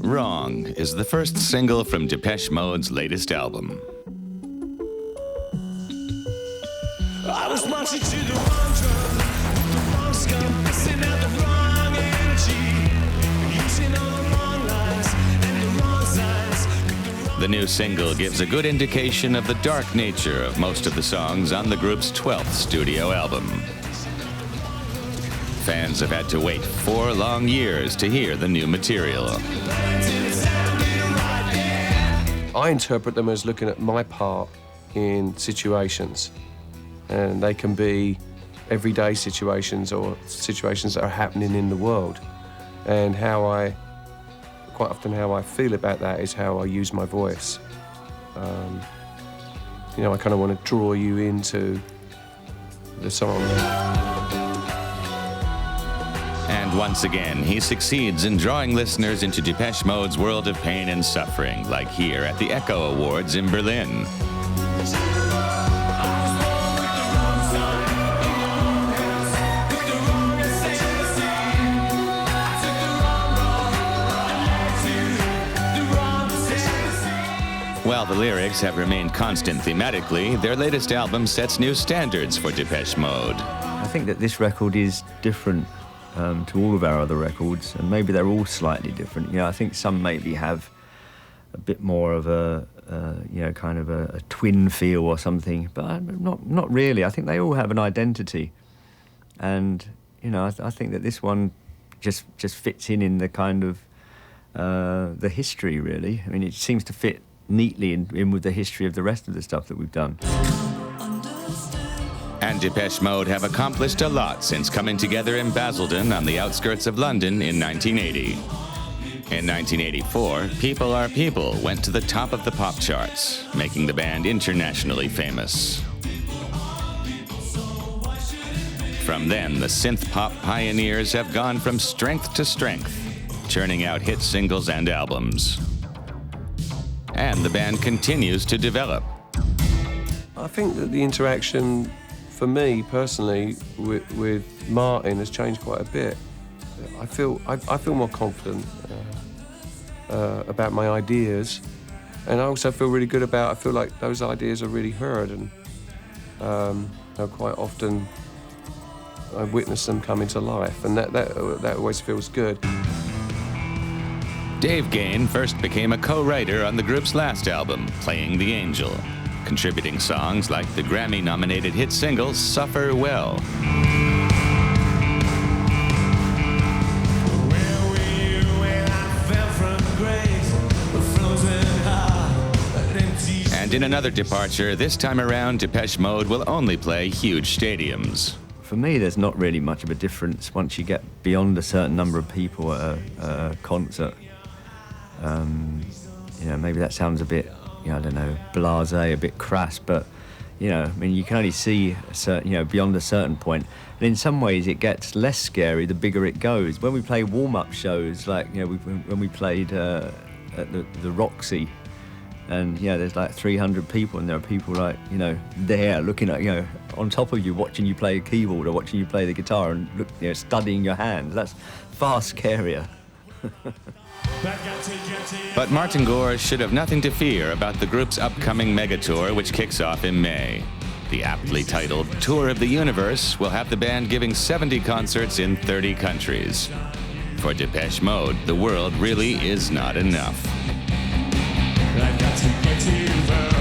Wrong is the first single from Depeche Mode's latest album. I was marching to the wrong drum, with the wrong scum, missing out the wrong energy, using all the wrong lines and the wrong signs. The new single gives a good indication of the dark nature of most of the songs on the group's 12th studio album. Fans have had to wait 4 long years to hear the new material. I interpret them as looking at my part in situations. And they can be everyday situations or situations that are happening in the world. And quite often how I feel about that is how I use my voice. You know, I kind of want to draw you into the song. And once again, he succeeds in drawing listeners into Depeche Mode's world of pain and suffering, like here at the Echo Awards in Berlin. While the lyrics have remained constant thematically, their latest album sets new standards for Depeche Mode. I think that this record is different to all of our other records, and maybe they're all slightly different. You know, I think some maybe have a bit more of a you know, kind of a twin feel or something, but not really. I think they all have an identity, and you know, I think that this one just fits in the kind of the history, really. I mean, it seems to fit neatly in with the history of the rest of the stuff that we've done. And Depeche Mode have accomplished a lot since coming together in Basildon on the outskirts of London in 1980. In 1984, People Are People went to the top of the pop charts, making the band internationally famous. From then, the synth pop pioneers have gone from strength to strength, churning out hit singles and albums. And the band continues to develop. I think that the interaction, for me personally, with Martin has changed quite a bit. I feel more confident about my ideas, and I also feel really good about. I feel like those ideas are really heard, and you know, quite often I witness them coming to life, and that always feels good. Dave Gahan first became a co-writer on the group's last album, Playing the Angel, contributing songs like the Grammy-nominated hit single Suffer Well. And in another departure, this time around, Depeche Mode will only play huge stadiums. For me, there's not really much of a difference once you get beyond a certain number of people at a concert. You know, maybe that sounds a bit, you know, I don't know, blasé, a bit crass, but, you know, I mean, you can only see a certain, you know, beyond a certain point. And in some ways, it gets less scary the bigger it goes. When we play warm-up shows, like, you know, when we played at the Roxy, and, you know, there's like 300 people, and there are people like, you know, there looking at, you know, on top of you, watching you play a keyboard or watching you play the guitar and, look, you know, studying your hands. That's far scarier. But Martin Gore should have nothing to fear about the group's upcoming mega tour, which kicks off in May. The aptly titled Tour of the Universe will have the band giving 70 concerts in 30 countries. For Depeche Mode, the world really is not enough. I've got to get to you.